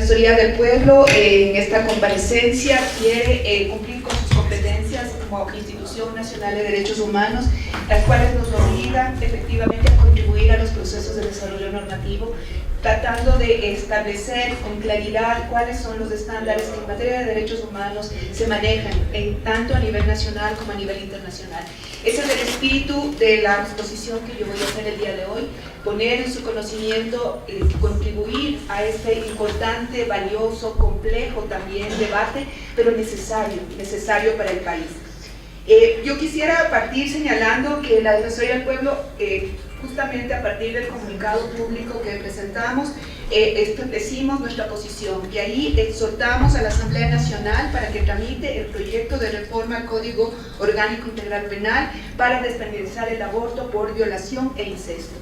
Defensoría del Pueblo en esta comparecencia quiere cumplir con sus competencias como Institución Nacional de Derechos Humanos, las cuales nos obligan efectivamente a contribuir a los procesos de desarrollo normativo, tratando de establecer con claridad cuáles son los estándares que en materia de derechos humanos se manejan tanto a nivel nacional como a nivel internacional. Ese es el espíritu de la exposición que yo voy a hacer el día de hoy, poner en su conocimiento, contribuir a este importante, valioso, complejo también debate, pero necesario para el país. Yo quisiera partir señalando que la Defensoría del Pueblo, justamente a partir del comunicado público que presentamos, establecimos nuestra posición y ahí exhortamos a la Asamblea Nacional para que tramite el proyecto de reforma al Código Orgánico Integral Penal para despenalizar el aborto por violación e incesto.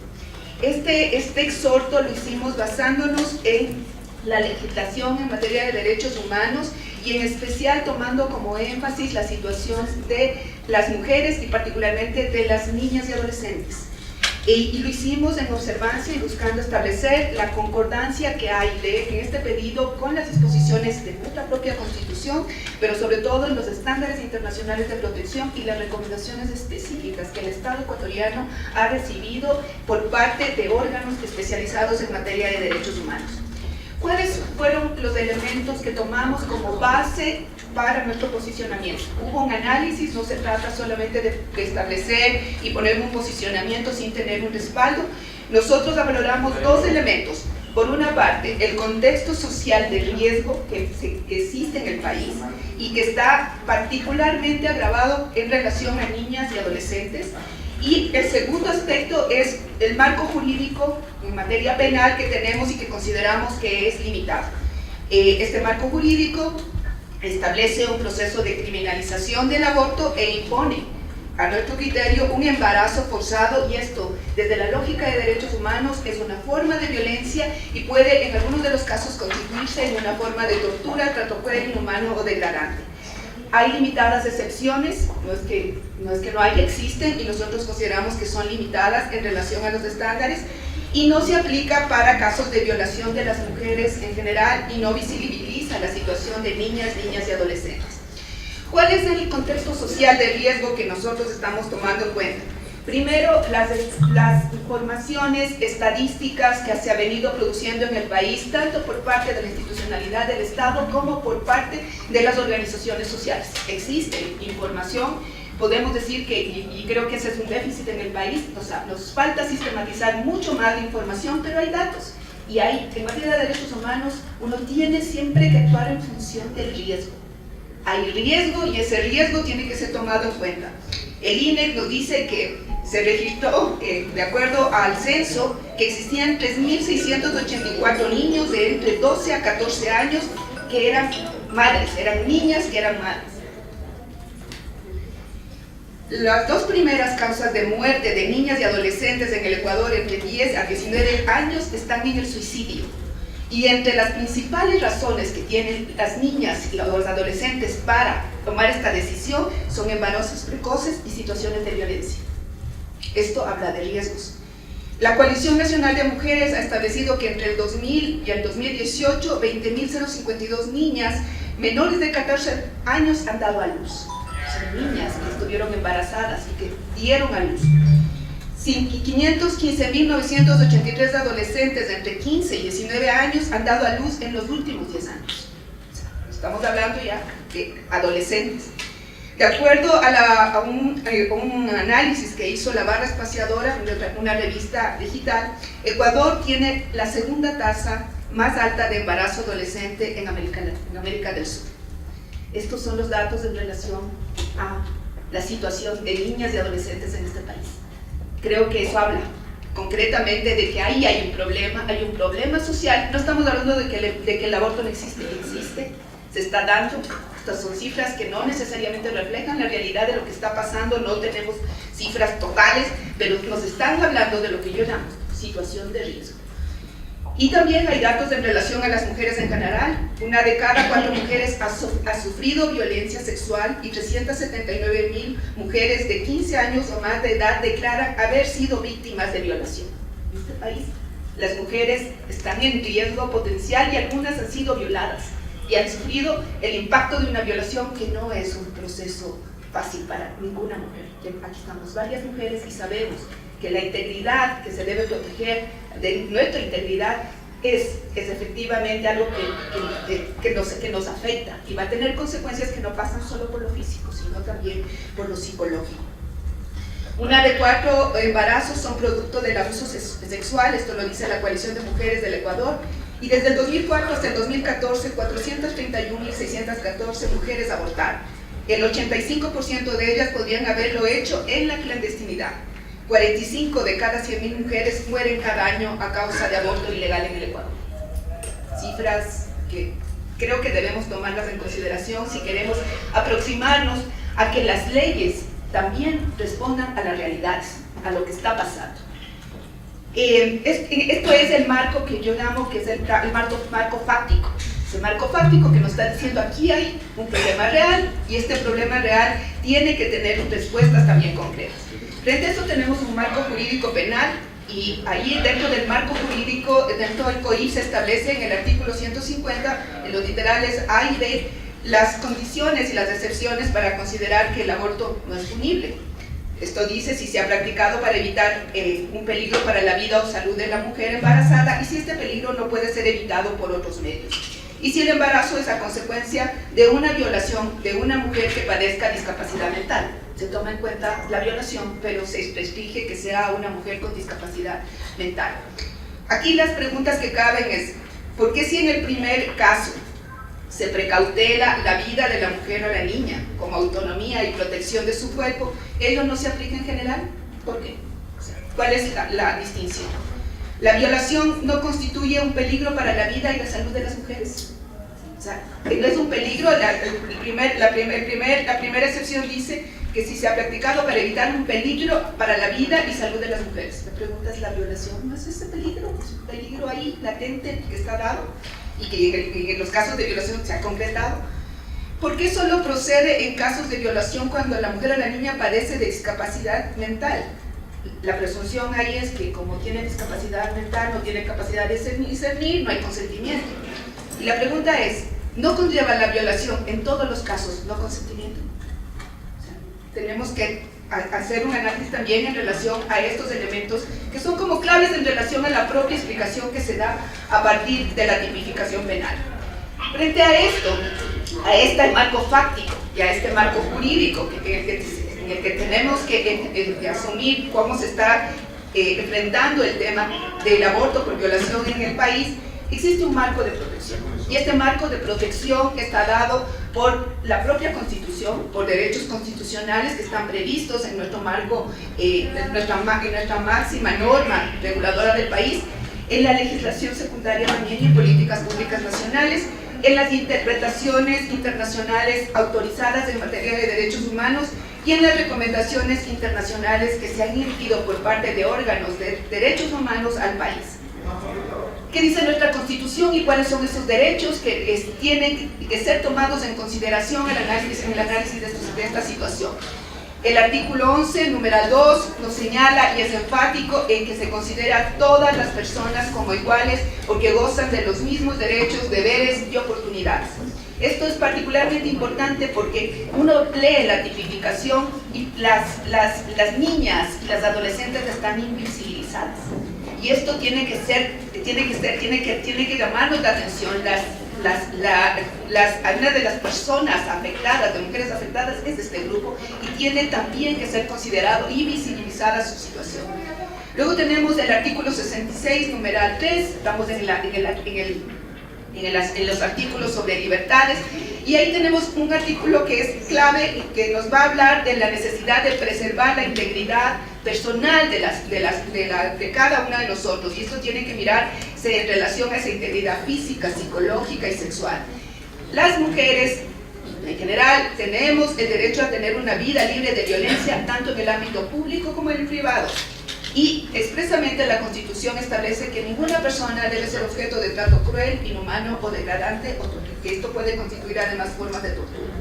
Este exhorto lo hicimos basándonos en la legislación en materia de derechos humanos y en especial tomando como énfasis la situación de las mujeres y particularmente de las niñas y adolescentes. Y lo hicimos en observancia y buscando establecer la concordancia que hay en este pedido con las disposiciones de nuestra propia Constitución, pero sobre todo en los estándares internacionales de protección y las recomendaciones específicas que el Estado ecuatoriano ha recibido por parte de órganos especializados en materia de derechos humanos. ¿Cuáles fueron los elementos que tomamos como base para nuestro posicionamiento? Hubo un análisis, no se trata solamente de establecer y poner un posicionamiento sin tener un respaldo. Nosotros valoramos dos elementos. Por una parte, el contexto social de riesgo que existe en el país y que está particularmente agravado en relación a niñas y adolescentes. Y el segundo aspecto es el marco jurídico en materia penal que tenemos y que consideramos que es limitado. Este marco jurídico establece un proceso de criminalización del aborto e impone, a nuestro criterio, un embarazo forzado, y esto, desde la lógica de derechos humanos, es una forma de violencia y puede, en algunos de los casos, constituirse en una forma de tortura, trato cruel, inhumano o degradante. Hay limitadas excepciones, no es que no haya, existen, y nosotros consideramos que son limitadas en relación a los estándares y no se aplica para casos de violación de las mujeres en general y no visibiliza la situación de niñas y adolescentes. ¿Cuál es el contexto social de riesgo que nosotros estamos tomando en cuenta? Primero, las informaciones estadísticas que se ha venido produciendo en el país, tanto por parte de la institucionalidad del Estado como por parte de las organizaciones sociales. Existe información, podemos decir que, y creo que ese es un déficit en el país, nos falta sistematizar mucho más de información, pero hay datos. Y en materia de derechos humanos, uno tiene siempre que actuar en función del riesgo. Hay riesgo y ese riesgo tiene que ser tomado en cuenta. El INEC nos dice que se registró, de acuerdo al censo, que existían 3.684 niños de entre 12 a 14 años que eran madres, eran niñas que eran madres. Las dos primeras causas de muerte de niñas y adolescentes en el Ecuador entre 10 a 19 años están en el suicidio. Y entre las principales razones que tienen las niñas y los adolescentes para tomar esta decisión son embarazos precoces y situaciones de violencia. Esto habla de riesgos. La Coalición Nacional de Mujeres ha establecido que entre el 2000 y el 2018, 20.052 niñas menores de 14 años han dado a luz. Son niñas que estuvieron embarazadas y que dieron a luz. 515.983 adolescentes de entre 15 y 19 años han dado a luz en los últimos 10 años. Estamos hablando ya de adolescentes. De acuerdo a un análisis que hizo la Barra Espaciadora, una revista digital, Ecuador tiene la segunda tasa más alta de embarazo adolescente en América del Sur. Estos son los datos en relación a la situación de niñas y adolescentes en este país. Creo que eso habla concretamente de que ahí hay un problema social. No estamos hablando de que el aborto no existe, existe, se está dando. Estas son cifras que no necesariamente reflejan la realidad de lo que está pasando, no tenemos cifras totales, pero nos están hablando de lo que yo llamo situación de riesgo. Y también hay datos en relación a las mujeres en general. Una de cada 4 mujeres ha sufrido violencia sexual y 379.000 mujeres de 15 años o más de edad declaran haber sido víctimas de violación. En este país Las mujeres están en riesgo potencial y algunas han sido violadas y han sufrido el impacto de una violación que no es un proceso fácil para ninguna mujer. Aquí estamos varias mujeres y sabemos que la integridad que se debe proteger, de nuestra integridad, es efectivamente algo que nos afecta y va a tener consecuencias que no pasan solo por lo físico, sino también por lo psicológico. 1 de 4 embarazos son producto del abuso sexual, esto lo dice la Coalición de Mujeres del Ecuador, y desde el 2004 hasta el 2014, 431.614 mujeres abortaron. El 85% de ellas podrían haberlo hecho en la clandestinidad. 45 de cada 100.000 mujeres mueren cada año a causa de aborto ilegal en el Ecuador. Cifras que creo que debemos tomarlas en consideración si queremos aproximarnos a que las leyes también respondan a las realidades, a lo que está pasando. Esto es el marco que yo llamo que es el marco fáctico. Ese marco fáctico que nos está diciendo aquí hay un problema real y este problema real tiene que tener respuestas también concretas. Frente a eso tenemos un marco jurídico penal y ahí dentro del marco jurídico, dentro del COIP se establece en el artículo 150, en los literales A y B, las condiciones y las excepciones para considerar que el aborto no es punible. Esto dice si se ha practicado para evitar un peligro para la vida o salud de la mujer embarazada y si este peligro no puede ser evitado por otros medios. Y si el embarazo es a consecuencia de una violación de una mujer que padezca discapacidad mental. Se toma en cuenta la violación, pero se restringe que sea una mujer con discapacidad mental. Aquí las preguntas que caben es, ¿por qué si en el primer caso se precautela la vida de la mujer o la niña como autonomía y protección de su cuerpo, ello no se aplica en general? ¿Por qué? O sea, ¿cuál es la distinción? ¿La violación no constituye un peligro para la vida y la salud de las mujeres? O sea, no es un peligro. La primera excepción dice que si se ha practicado para evitar un peligro para la vida y salud de las mujeres. La pregunta es, ¿la violación no es ese peligro? ¿Es un peligro ahí latente que está dado y que en los casos de violación se ha concretado? ¿Por qué solo procede en casos de violación cuando la mujer o la niña padece de discapacidad mental? La presunción ahí es que como tiene discapacidad mental, no tiene capacidad de discernir, no hay consentimiento. Y la pregunta es, ¿no conlleva la violación en todos los casos no consentimiento? O sea, tenemos que hacer un análisis también en relación a estos elementos que son como claves en relación a la propia explicación que se da a partir de la tipificación penal. Frente a esto, a este marco fáctico y a este marco jurídico en el que tenemos que asumir cómo se está enfrentando el tema del aborto por violación en el país, existe un marco de protección. Y este marco de protección está dado por la propia Constitución, por derechos constitucionales que están previstos en nuestro marco, en nuestra máxima norma reguladora del país, en la legislación secundaria también y en políticas públicas nacionales, en las interpretaciones internacionales autorizadas en materia de derechos humanos y en las recomendaciones internacionales que se han emitido por parte de órganos de derechos humanos al país. ¿Qué dice nuestra Constitución y cuáles son esos derechos que tienen que ser tomados en consideración en el análisis de esta situación? El artículo 11, numeral 2, nos señala y es enfático en que se considera a todas las personas como iguales o que gozan de los mismos derechos, deberes y oportunidades. Esto es particularmente importante porque uno lee la tipificación y las niñas y las adolescentes están invisibilizadas. Y esto tiene que llamarnos la atención. Una de las personas afectadas, de mujeres afectadas, es este grupo y tiene también que ser considerado y visibilizada su situación. Luego tenemos el artículo 66, numeral 3, estamos en los artículos sobre libertades, y ahí tenemos un artículo que es clave y que nos va a hablar de la necesidad de preservar la integridad personal de cada una de nosotros, y esto tiene que mirarse en relación a esa integridad física, psicológica y sexual. Las mujeres en general tenemos el derecho a tener una vida libre de violencia tanto en el ámbito público como en el privado. Y expresamente la Constitución establece que ninguna persona debe ser objeto de trato cruel, inhumano o degradante, o que esto puede constituir además formas de tortura.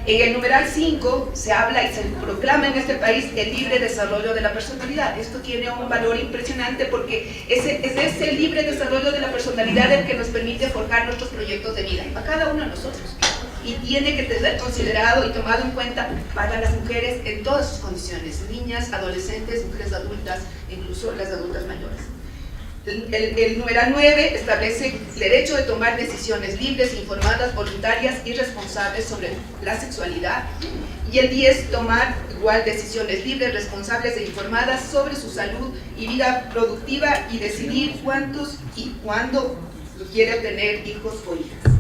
En el numeral 5 se habla y se proclama en este país el libre desarrollo de la personalidad. Esto tiene un valor impresionante porque es ese libre desarrollo de la personalidad el que nos permite forjar nuestros proyectos de vida, a cada uno de nosotros. Y tiene que ser considerado y tomado en cuenta para las mujeres en todas sus condiciones, niñas, adolescentes, mujeres adultas, incluso las adultas mayores. El numeral 9 establece el derecho de tomar decisiones libres, informadas, voluntarias y responsables sobre la sexualidad. Y el 10, tomar igual decisiones libres, responsables e informadas sobre su salud y vida productiva y decidir cuántos y cuándo quiere tener hijos o hijas.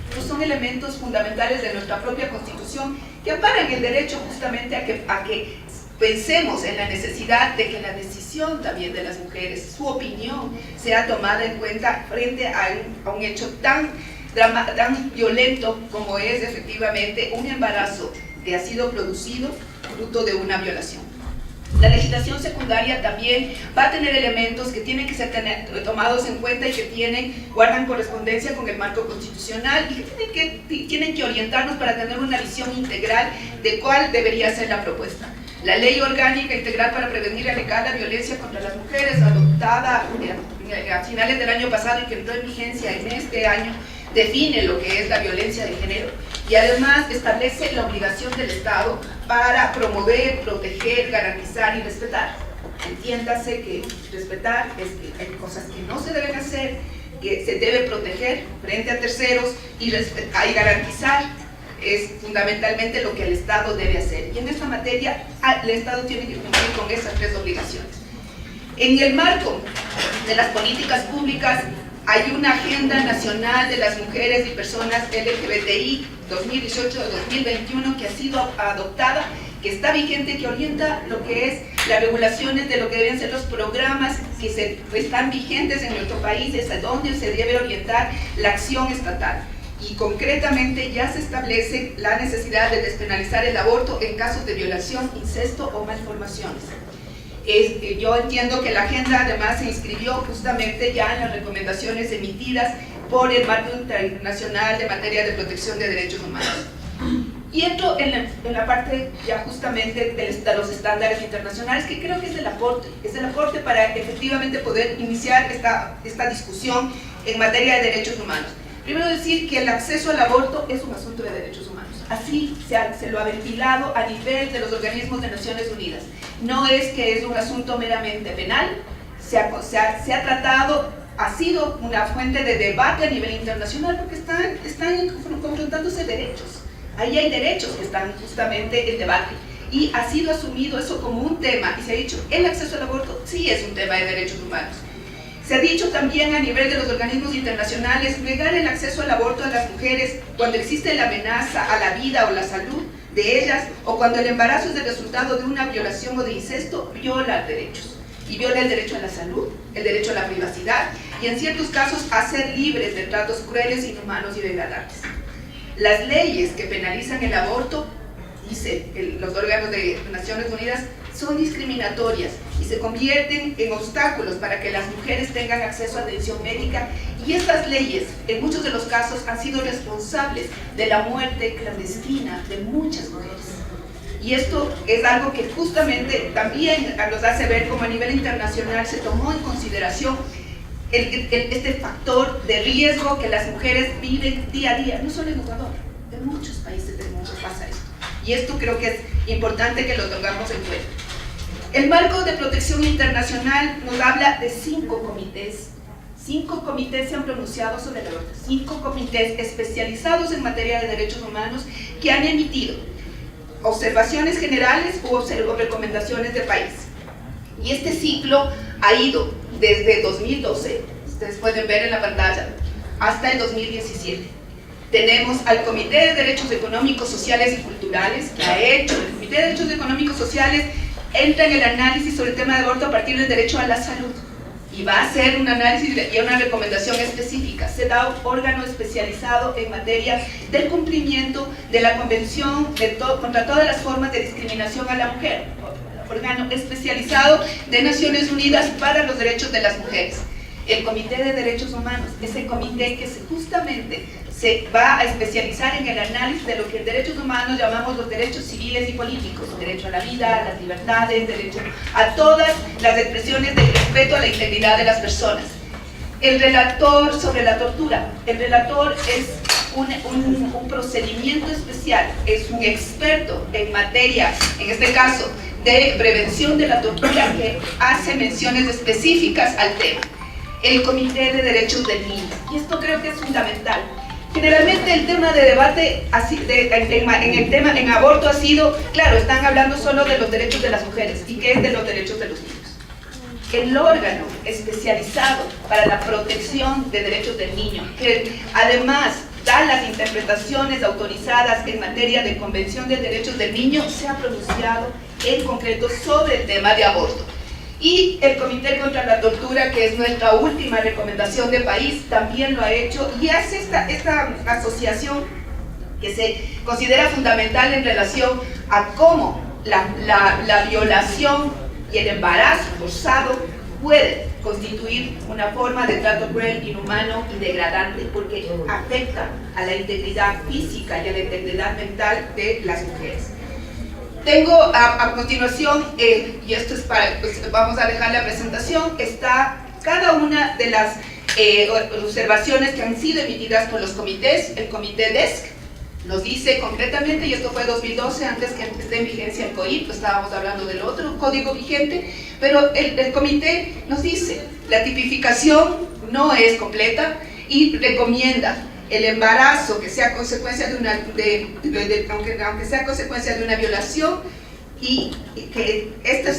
Estos son elementos fundamentales de nuestra propia Constitución que amparan el derecho justamente a que pensemos en la necesidad de que la decisión también de las mujeres, su opinión, sea tomada en cuenta frente a un hecho tan violento como es efectivamente un embarazo que ha sido producido fruto de una violación. La legislación secundaria también va a tener elementos que tienen que ser tomados en cuenta y que guardan correspondencia con el marco constitucional y que tienen que orientarnos para tener una visión integral de cuál debería ser la propuesta. La Ley Orgánica Integral para Prevenir y Erradicar la Violencia contra las Mujeres, adoptada a finales del año pasado y que entró en vigencia en este año, define lo que es la violencia de género y además establece la obligación del Estado para promover, proteger, garantizar y respetar. Entiéndase que respetar es que hay cosas que no se deben hacer, que se debe proteger frente a terceros y garantizar es fundamentalmente lo que el Estado debe hacer. Y en esta materia el Estado tiene que cumplir con esas tres obligaciones. En el marco de las políticas públicas hay una agenda nacional de las mujeres y personas LGBTI 2018-2021 que ha sido adoptada, que está vigente, que orienta lo que es las regulaciones de lo que deben ser los programas que están vigentes en nuestro país, es a donde se debe orientar la acción estatal. Y concretamente ya se establece la necesidad de despenalizar el aborto en casos de violación, incesto o malformaciones. Yo entiendo que la agenda además se inscribió justamente ya en las recomendaciones emitidas por el Marco Internacional de Materia de Protección de Derechos Humanos. Y entro en la parte ya justamente de los estándares internacionales, que creo que es el aporte para efectivamente poder iniciar esta discusión en materia de derechos humanos. Primero decir que el acceso al aborto es un asunto de derechos humanos. Así se lo ha ventilado a nivel de los organismos de Naciones Unidas. No es que es un asunto meramente penal, se ha tratado, ha sido una fuente de debate a nivel internacional porque están confrontándose derechos. Ahí hay derechos que están justamente en debate. Y ha sido asumido eso como un tema y se ha dicho, el acceso al aborto sí es un tema de derechos humanos. Se ha dicho también a nivel de los organismos internacionales, negar el acceso al aborto a las mujeres cuando existe la amenaza a la vida o la salud de ellas o cuando el embarazo es el resultado de una violación o de incesto, viola derechos. Y viola el derecho a la salud, el derecho a la privacidad y en ciertos casos a ser libres de tratos crueles, inhumanos y degradantes. Las leyes que penalizan el aborto, dice los órganos de Naciones Unidas, son discriminatorias y se convierten en obstáculos para que las mujeres tengan acceso a atención médica y estas leyes en muchos de los casos han sido responsables de la muerte clandestina de muchas mujeres. Y esto es algo que justamente también nos hace ver como a nivel internacional se tomó en consideración este factor de riesgo que las mujeres viven día a día, no solo en Ecuador, en muchos países del mundo pasa esto. Y esto creo que es importante que lo tengamos en cuenta. El marco de protección internacional nos habla de 5 comités. 5 comités se han pronunciado sobre el aborto. 5 comités especializados en materia de derechos humanos que han emitido observaciones generales o recomendaciones de país. Y este ciclo ha ido desde 2012, ustedes pueden ver en la pantalla, hasta el 2017. Tenemos al Comité de Derechos Económicos, Sociales y Culturales, que ha hecho, el Comité de Derechos Económicos Sociales entra en el análisis sobre el tema de aborto a partir del derecho a la salud y va a hacer un análisis y una recomendación específica. Se da un órgano especializado en materia del cumplimiento de la Convención contra todas las formas de discriminación a la mujer, órgano especializado de Naciones Unidas para los derechos de las mujeres. El Comité de Derechos Humanos es el comité que justamente se va a especializar en el análisis de lo que en derechos humanos llamamos los derechos civiles y políticos, derecho a la vida, a las libertades, derecho a todas las expresiones de respeto a la integridad de las personas. El relator sobre la tortura, el relator es un procedimiento especial, es un experto en materia, en este caso, de prevención de la tortura, que hace menciones específicas al tema. El Comité de Derechos del Niño, y esto creo que es fundamental. Generalmente el tema de debate en aborto ha sido, claro, están hablando solo de los derechos de las mujeres, ¿y qué es de los derechos de los niños? El órgano especializado para la protección de derechos del niño, que además da las interpretaciones autorizadas en materia de Convención de Derechos del Niño, se ha pronunciado en concreto sobre el tema de aborto. Y el Comité contra la Tortura, que es nuestra última recomendación de país, también lo ha hecho y hace esta asociación que se considera fundamental en relación a cómo la violación y el embarazo forzado puede constituir una forma de trato cruel, inhumano y degradante, porque afecta a la integridad física y a la integridad mental de las mujeres. Tengo a continuación, y esto es para, pues vamos a dejar la presentación, está cada una de las observaciones que han sido emitidas por los comités. El comité DESC nos dice concretamente, y esto fue 2012, antes que esté en vigencia el COIP, pues estábamos hablando del otro código vigente, pero el comité nos dice, la tipificación no es completa y recomienda el embarazo que sea consecuencia de una, aunque sea consecuencia de una violación, y que esto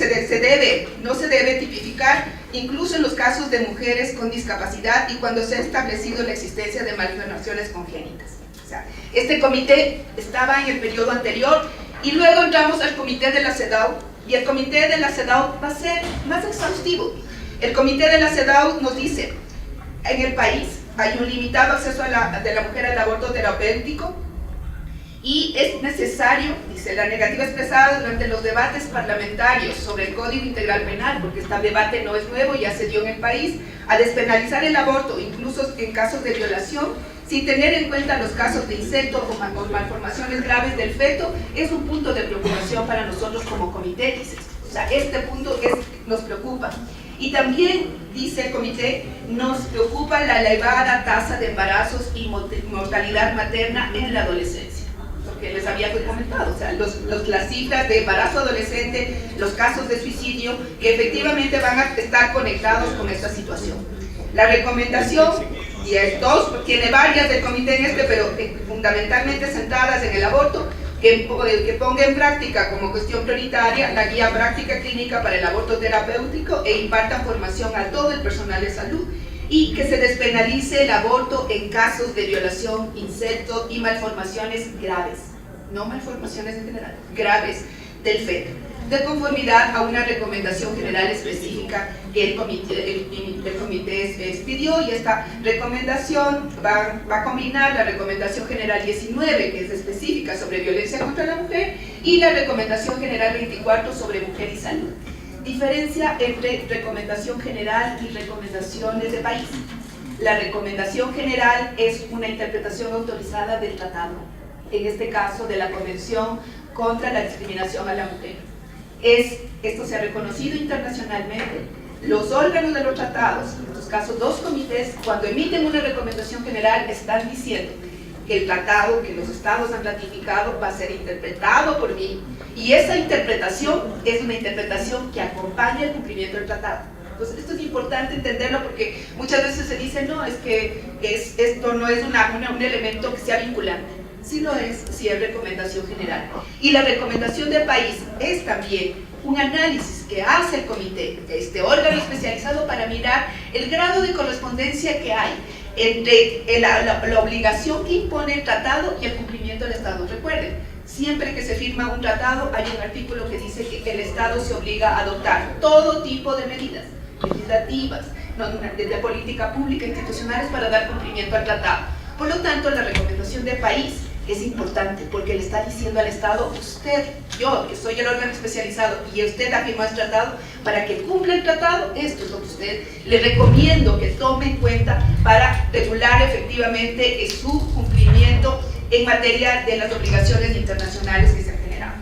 no se debe tipificar incluso en los casos de mujeres con discapacidad y cuando se ha establecido la existencia de malformaciones congénitas. O sea, este comité estaba en el periodo anterior y luego entramos al comité de la CEDAW, y el comité de la CEDAW va a ser más exhaustivo. El comité de la CEDAW nos dice, en el país hay un limitado acceso de la mujer al aborto terapéutico y es necesario, dice, la negativa expresada durante los debates parlamentarios sobre el Código Integral Penal, porque este debate no es nuevo, ya se dio en el país, a despenalizar el aborto, incluso en casos de violación, sin tener en cuenta los casos de incesto o malformaciones graves del feto, es un punto de preocupación para nosotros como comité, dice. O sea, este punto nos preocupa. Y también, dice el comité, nos preocupa la elevada tasa de embarazos y mortalidad materna en la adolescencia. Lo que les había comentado, o sea, las cifras de embarazo adolescente, los casos de suicidio, que efectivamente van a estar conectados con esta situación. La recomendación, y tiene varias del comité en pero fundamentalmente centradas en el aborto, que ponga en práctica como cuestión prioritaria la guía práctica clínica para el aborto terapéutico e imparta formación a todo el personal de salud, y que se despenalice el aborto en casos de violación, incesto y malformaciones graves, no malformaciones en general, graves del feto, de conformidad a una recomendación general específica que el comité pidió, y esta recomendación va a combinar la recomendación general 19, que es específica sobre violencia contra la mujer, y la recomendación general 24 sobre mujer y salud. Diferencia entre recomendación general y recomendaciones de país. La recomendación general es una interpretación autorizada del tratado, en este caso de la Convención contra la Discriminación a la Mujer. Esto se ha reconocido internacionalmente. Los órganos de los tratados, en estos casos 2 comités, cuando emiten una recomendación general, están diciendo que el tratado que los estados han ratificado va a ser interpretado por mí, y esa interpretación es una interpretación que acompaña el cumplimiento del tratado. Entonces esto es importante entenderlo, porque muchas veces se dice, no, es que esto no es un elemento que sea vinculante. Sí lo es, sí es recomendación general. Y la recomendación del país es también un análisis que hace el comité, este órgano especializado, para mirar el grado de correspondencia que hay entre la obligación que impone el tratado y el cumplimiento del Estado. Recuerden, siempre que se firma un tratado hay un artículo que dice que el Estado se obliga a adoptar todo tipo de medidas legislativas, de política pública, institucionales, para dar cumplimiento al tratado. Por lo tanto, la recomendación del país es importante porque le está diciendo al Estado, usted, yo, que soy el órgano especializado, y usted ha firmado el tratado, para que cumpla el tratado, esto es lo que usted le recomiendo que tome en cuenta para regular efectivamente su cumplimiento en materia de las obligaciones internacionales que se han generado.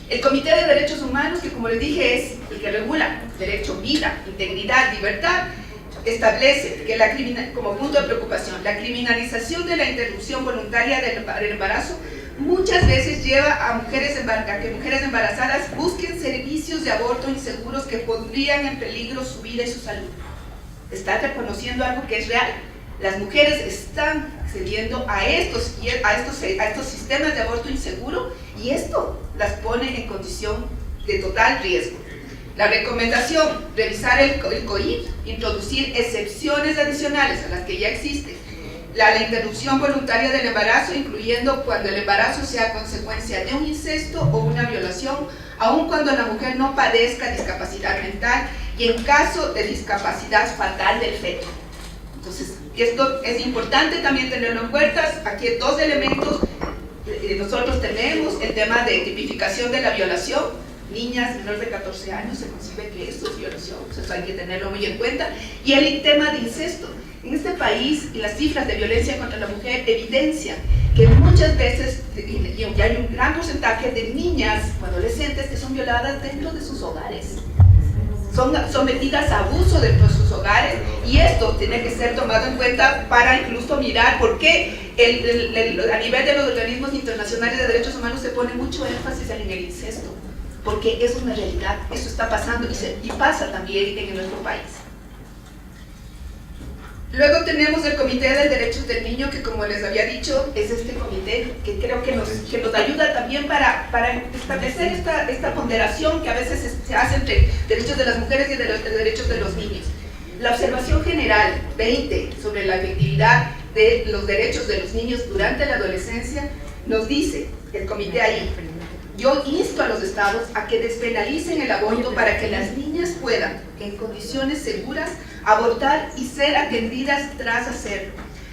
El Comité de Derechos Humanos, que como les dije es el que regula derecho, vida, integridad, libertad, establece que como punto de preocupación, la criminalización de la interrupción voluntaria del embarazo muchas veces lleva a que mujeres embarazadas busquen servicios de aborto inseguros que pondrían en peligro su vida y su salud. Está reconociendo algo que es real. Las mujeres están accediendo a estos sistemas de aborto inseguro y esto las pone en condición de total riesgo. La recomendación, revisar el COIP, introducir excepciones adicionales a las que ya existen. La interrupción voluntaria del embarazo, incluyendo cuando el embarazo sea consecuencia de un incesto o una violación, aun cuando la mujer no padezca discapacidad mental y en caso de discapacidad fatal del feto. Entonces, esto es importante también tenerlo en cuenta. Aquí hay dos elementos. Nosotros tenemos el tema de tipificación de la violación. Niñas menores de 14 años se concibe que esto es violación, entonces hay que tenerlo muy en cuenta. Y el tema de incesto. En este país, las cifras de violencia contra la mujer evidencian que muchas veces y hay un gran porcentaje de niñas o adolescentes que son violadas dentro de sus hogares. Son sometidas a abuso dentro de sus hogares y esto tiene que ser tomado en cuenta para incluso mirar por qué a nivel de los organismos internacionales de derechos humanos se pone mucho énfasis en el incesto. Porque eso es una realidad, eso está pasando y pasa también en nuestro país. Luego tenemos el Comité de Derechos del Niño, que como les había dicho, es este comité que creo que nos ayuda también para establecer esta ponderación que a veces se hace entre derechos de las mujeres y de los derechos de los niños. La observación general 20 sobre la efectividad de los derechos de los niños durante la adolescencia nos dice, el comité ahí, yo insto a los estados a que despenalicen el aborto para que las niñas puedan, en condiciones seguras, abortar y ser atendidas tras hacerlo,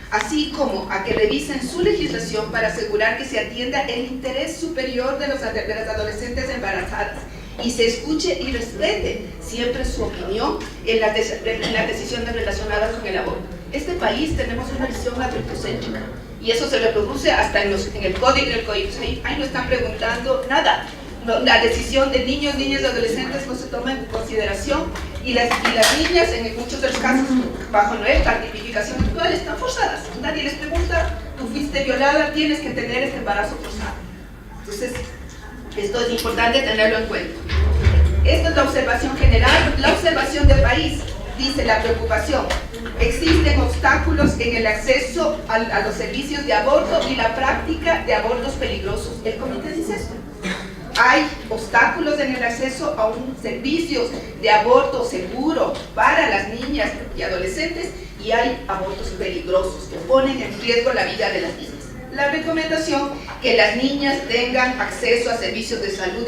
así como a que revisen su legislación para asegurar que se atienda el interés superior de las adolescentes embarazadas y se escuche y respete siempre su opinión en las decisiones relacionadas con el aborto. Este país tenemos una visión adultocéntrica y eso se reproduce hasta en el código del COIP. Ahí no están preguntando nada. La decisión de niños, niñas y adolescentes no se toma en consideración y las niñas en muchos de los casos bajo nuestra tipificación actual están forzadas. Nadie les pregunta, tú fuiste violada, tienes que tener este embarazo forzado. Entonces, esto es importante tenerlo en cuenta. Esta es la observación general. La observación del país dice la preocupación. Existen obstáculos en el acceso a los servicios de aborto y la práctica de abortos peligrosos. El comité dice esto. Hay obstáculos en el acceso a un servicio de aborto seguro para las niñas y adolescentes y hay abortos peligrosos que ponen en riesgo la vida de las niñas. La recomendación que las niñas tengan acceso a servicios de salud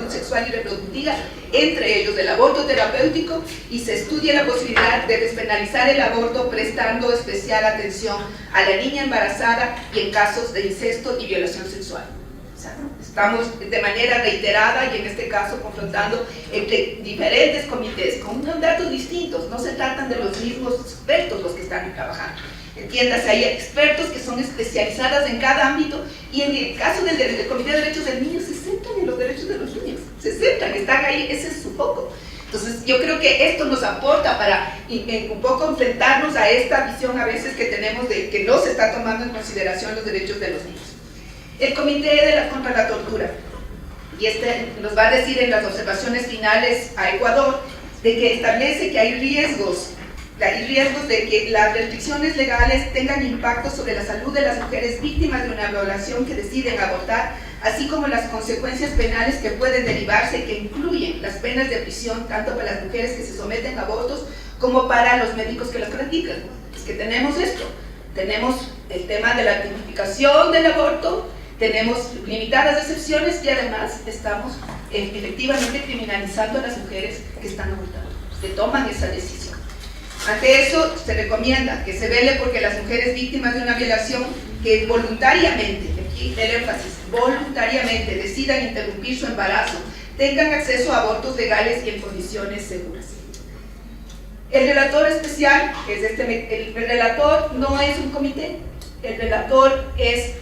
sexual y reproductiva, entre ellos el aborto terapéutico, y se estudie la posibilidad de despenalizar el aborto prestando especial atención a la niña embarazada y en casos de incesto y violación sexual. O sea, estamos de manera reiterada y en este caso confrontando entre diferentes comités con datos distintos, no se tratan de los mismos expertos los que están trabajando. Entiéndase, hay expertos que son especializados en cada ámbito y en el caso del Comité de Derechos del Niño se centran en los derechos de los niños, se centran, están ahí, ese es su foco. Entonces yo creo que esto nos aporta para un poco enfrentarnos a esta visión a veces que tenemos de que no se está tomando en consideración los derechos de los niños. El Comité contra la Tortura, y nos va a decir en las observaciones finales a Ecuador, de que establece que hay riesgos de que las restricciones legales tengan impacto sobre la salud de las mujeres víctimas de una violación que deciden abortar, así como las consecuencias penales que pueden derivarse, que incluyen las penas de prisión tanto para las mujeres que se someten a abortos como para los médicos que las practican. Es que tenemos esto, tenemos el tema de la tipificación del aborto, tenemos limitadas excepciones y además estamos efectivamente criminalizando a las mujeres que están abortando, que toman esa decisión. Ante eso, se recomienda que se vele porque las mujeres víctimas de una violación que voluntariamente, aquí el énfasis, voluntariamente decidan interrumpir su embarazo, tengan acceso a abortos legales y en condiciones seguras. El relator especial, que es el relator no es un comité, el relator es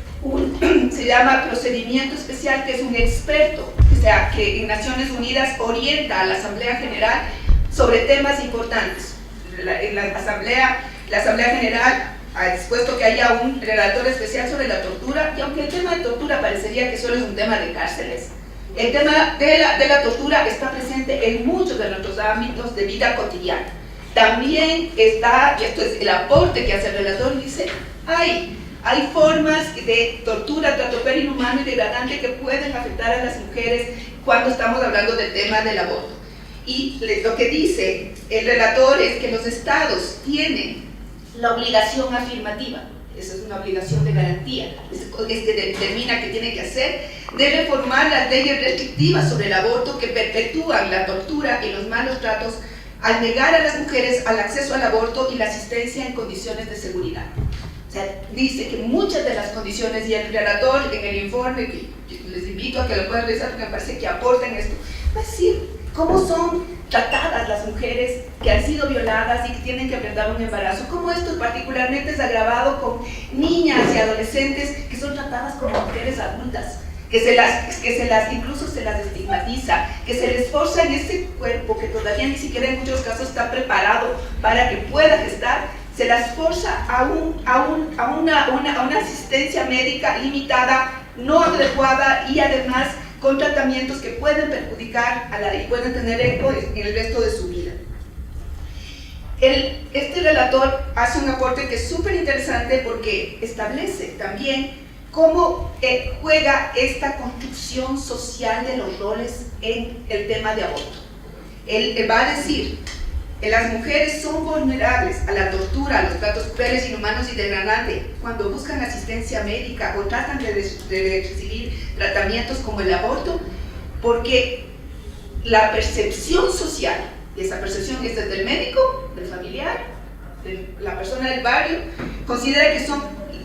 se llama procedimiento especial, que es un experto, o sea, que en Naciones Unidas orienta a la Asamblea General sobre temas importantes. La Asamblea General ha dispuesto que haya un relator especial sobre la tortura, y aunque el tema de tortura parecería que solo es un tema de cárceles, el tema de la tortura está presente en muchos de nuestros ámbitos de vida cotidiana. También está, y esto es el aporte que hace el relator, dice, hay formas de tortura, trato inhumano y degradante que pueden afectar a las mujeres cuando estamos hablando del tema del aborto. Y lo que dice el relator es que los estados tienen la obligación afirmativa, esa es una obligación de garantía, es que determina que tiene que hacer, de reformar las leyes restrictivas sobre el aborto que perpetúan la tortura y los malos tratos al negar a las mujeres al acceso al aborto y la asistencia en condiciones de seguridad. O sea, dice que muchas de las condiciones, y el relator en el informe, que les invito a que lo puedan revisar porque me parece que aportan esto, va a decir cómo son tratadas las mujeres que han sido violadas y que tienen que enfrentar un embarazo, cómo esto particularmente es agravado con niñas y adolescentes que son tratadas como mujeres adultas, que incluso se las estigmatiza, que se les forza en ese cuerpo que todavía ni siquiera en muchos casos está preparado para que pueda gestar, se las forza a una asistencia médica limitada, no adecuada y además con tratamientos que pueden perjudicar y pueden tener eco en el resto de su vida. Este relator hace un aporte que es súper interesante porque establece también cómo juega esta construcción social de los roles en el tema de aborto. Él va a decir que las mujeres son vulnerables a la tortura, a los tratos crueles, inhumanos y degradantes cuando buscan asistencia médica o tratan de recibir tratamientos como el aborto, porque la percepción social, y esa percepción es desde el médico, del familiar, de la persona del barrio, considera que son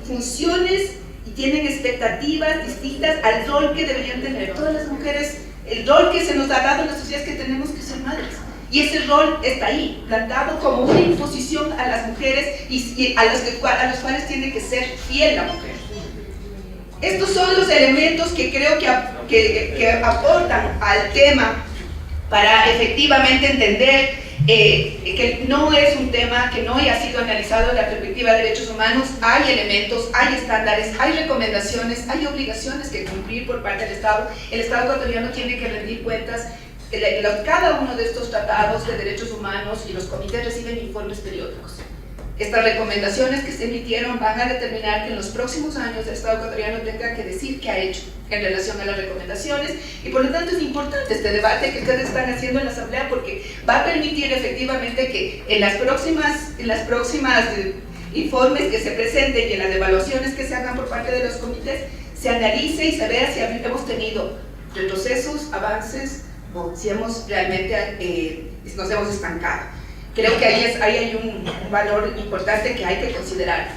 funciones y tienen expectativas distintas al rol que deberían tener todas las mujeres, el rol que se nos ha dado en la sociedad es que tenemos que ser madres. Y ese rol está ahí, plantado como una imposición a las mujeres y a los cuales tiene que ser fiel la mujer. Estos son los elementos que creo que aportan al tema para efectivamente entender que no es un tema que no haya sido analizado desde la perspectiva de derechos humanos. Hay elementos, hay estándares, hay recomendaciones, hay obligaciones que cumplir por parte del Estado. El Estado ecuatoriano tiene que rendir cuentas. Cada uno de estos tratados de derechos humanos y los comités reciben informes periódicos. Estas recomendaciones que se emitieron van a determinar que en los próximos años el Estado ecuatoriano tenga que decir qué ha hecho en relación a las recomendaciones, y por lo tanto es importante este debate que ustedes están haciendo en la Asamblea, porque va a permitir efectivamente que en las próximas informes que se presenten y en las evaluaciones que se hagan por parte de los comités se analice y se vea si hemos tenido retrocesos, avances, o si hemos realmente nos hemos estancado. Creo que ahí hay un valor importante que hay que considerar.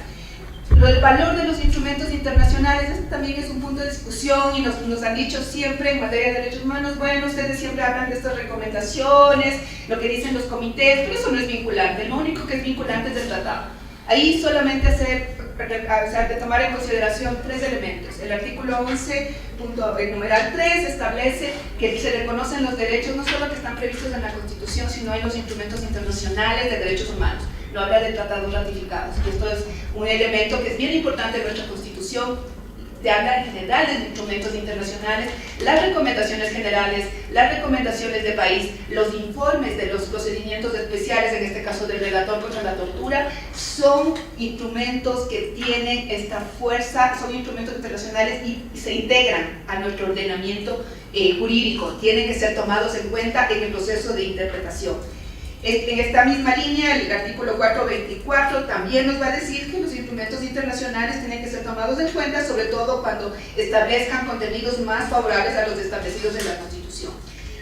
El valor de los instrumentos internacionales, este también es un punto de discusión y nos han dicho siempre en materia de derechos humanos, bueno, ustedes siempre hablan de estas recomendaciones, lo que dicen los comités, pero eso no es vinculante, lo único que es vinculante es el tratado. Ahí solamente de tomar en consideración tres elementos. El artículo 11, el numeral 3, establece que se reconocen los derechos no solo que están previstos en la Constitución, sino en los instrumentos internacionales de derechos humanos. No habla de tratados ratificados. Y esto es un elemento que es bien importante en nuestra Constitución. Te habla en general de instrumentos internacionales, las recomendaciones generales, las recomendaciones de país, los informes de los procedimientos especiales, en este caso del relator contra la tortura, son instrumentos que tienen esta fuerza, son instrumentos internacionales y se integran a nuestro ordenamiento jurídico, tienen que ser tomados en cuenta en el proceso de interpretación. En esta misma línea, el artículo 424 también nos va a decir que los instrumentos internacionales tienen que ser tomados en cuenta, sobre todo cuando establezcan contenidos más favorables a los establecidos en la Constitución.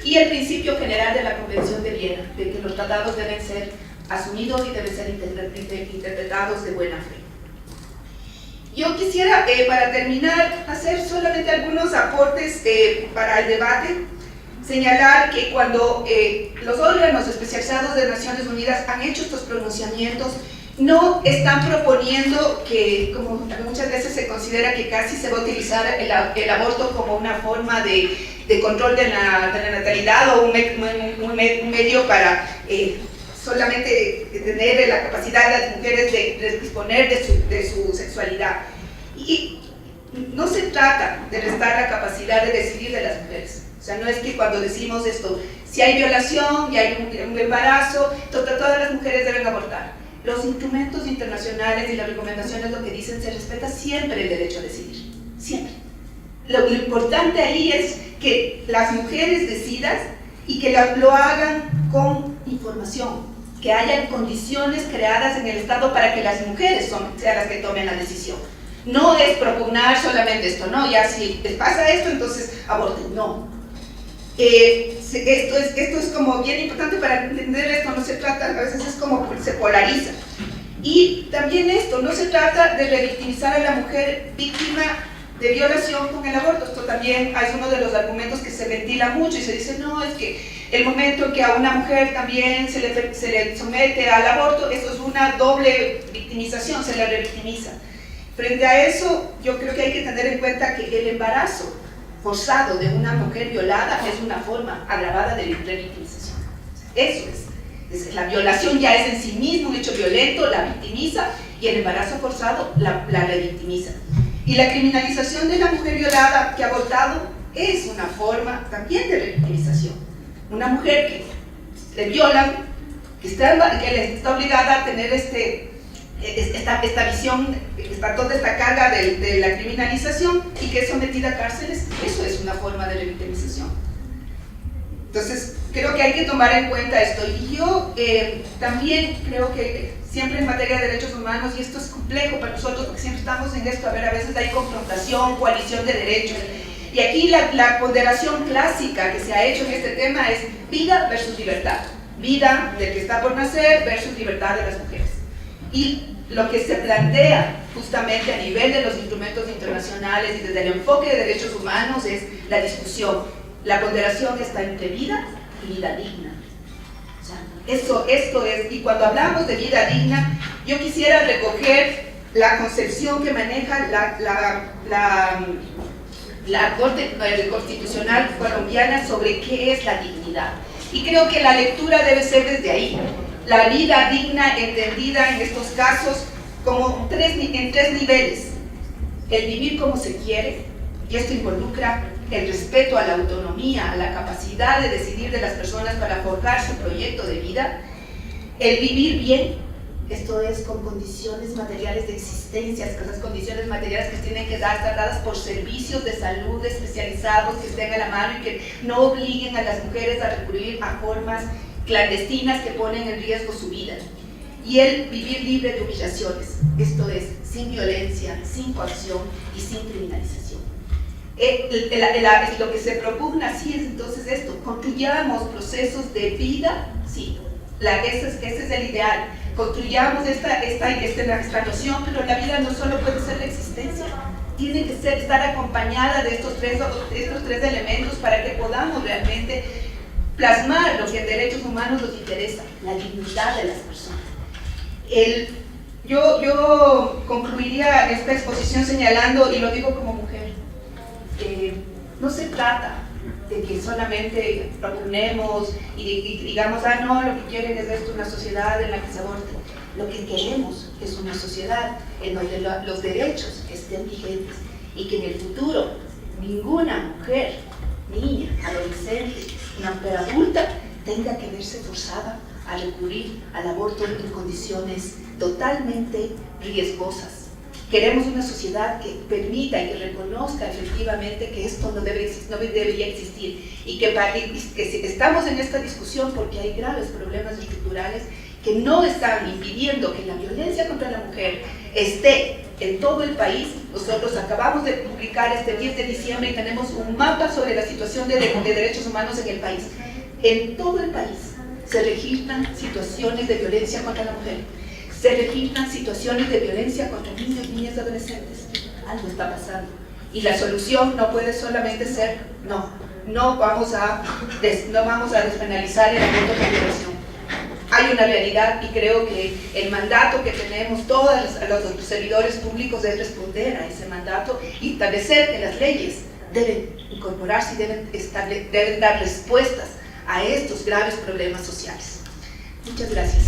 Y el principio general de la Convención de Viena, de que los tratados deben ser asumidos y deben ser interpretados de buena fe. Yo quisiera, para terminar, hacer solamente algunos aportes para el debate. Señalar que cuando los órganos especializados de Naciones Unidas han hecho estos pronunciamientos, no están proponiendo que, como muchas veces se considera que casi se va a utilizar el aborto como una forma de control de la natalidad o un medio para solamente tener la capacidad de las mujeres de disponer de su sexualidad. Y no se trata de restar la capacidad de decidir de las mujeres. O sea, no es que cuando decimos esto, si hay violación y hay un embarazo, todas las mujeres deben abortar. Los instrumentos internacionales y las recomendaciones lo que dicen, se respeta siempre el derecho a decidir, siempre. Lo importante ahí es que las mujeres decidan y que lo hagan con información, que haya condiciones creadas en el Estado para que las mujeres sean las que tomen la decisión. No es propugnar solamente esto, no, ya si les pasa esto, entonces aborten, no. Esto es como bien importante para entender esto, no se trata, a veces es como se polariza. Y también esto, no se trata de revictimizar a la mujer víctima de violación con el aborto. Esto también es uno de los argumentos que se ventila mucho y se dice, no, es que el momento que a una mujer también se le somete al aborto, eso es una doble victimización, se le revictimiza. Frente a eso, yo creo que hay que tener en cuenta que el embarazo forzado de una mujer violada es una forma agravada de revictimización. Eso es. La violación ya es en sí mismo un hecho violento, la victimiza, y el embarazo forzado la revictimiza. Y la criminalización de la mujer violada que ha abortado es una forma también de revictimización. Una mujer que le violan, que está obligada a tener esta visión, toda esta carga de la criminalización y que es sometida a cárceles, eso es una forma de revictimización. Entonces, creo que hay que tomar en cuenta esto. Y yo también creo que siempre en materia de derechos humanos, y esto es complejo para nosotros porque siempre estamos en esto, a veces hay confrontación, coalición de derechos. Y aquí la ponderación clásica que se ha hecho en este tema es vida versus libertad. Vida del que está por nacer versus libertad de las mujeres. Y lo que se plantea justamente a nivel de los instrumentos internacionales y desde el enfoque de derechos humanos es la discusión. La ponderación está entre vida y vida digna. O sea, esto es, y cuando hablamos de vida digna, yo quisiera recoger la concepción que maneja la Corte Constitucional colombiana sobre qué es la dignidad. Y creo que la lectura debe ser desde ahí. La vida digna entendida en estos casos como en tres niveles. El vivir como se quiere, y esto involucra el respeto a la autonomía, a la capacidad de decidir de las personas para forjar su proyecto de vida. El vivir bien, esto es con condiciones materiales de existencia, esas condiciones materiales que tienen que estar dadas por servicios de salud especializados que estén a la mano y que no obliguen a las mujeres a recurrir a formas clandestinas que ponen en riesgo su vida. Y el vivir libre de humillaciones, esto es, sin violencia, sin coacción y sin criminalización. Lo que se propugna sí es entonces esto, construyamos procesos de vida, sí, ese es el ideal, construyamos esta noción, pero la vida no solo puede ser la existencia, tiene que estar acompañada de estos tres elementos para que podamos realmente plasmar lo que en derechos humanos nos interesa, la dignidad de las personas. Yo concluiría esta exposición señalando, y lo digo como mujer, no se trata de que solamente proponemos y digamos, no, lo que quieren es esto, una sociedad en la que se aborte. Lo que queremos es una sociedad en donde los derechos estén vigentes y que en el futuro ninguna mujer, niña, adolescente, una mujer adulta tenga que verse forzada a recurrir al aborto en condiciones totalmente riesgosas. Queremos una sociedad que permita y que reconozca efectivamente que esto no debería existir y que estamos en esta discusión porque hay graves problemas estructurales que no están impidiendo que la violencia contra la mujer esté en todo el país. Nosotros acabamos de publicar este 10 de diciembre y tenemos un mapa sobre la situación de derechos humanos en el país. En todo el país se registran situaciones de violencia contra la mujer. se registran situaciones de violencia contra niños, niñas y adolescentes. Algo está pasando. Y la solución no puede solamente ser, no vamos a despenalizar el aborto por violación. Hay una realidad y creo que el mandato que tenemos todos los servidores públicos es responder a ese mandato y establecer que las leyes deben incorporarse y deben dar respuestas a estos graves problemas sociales. Muchas gracias.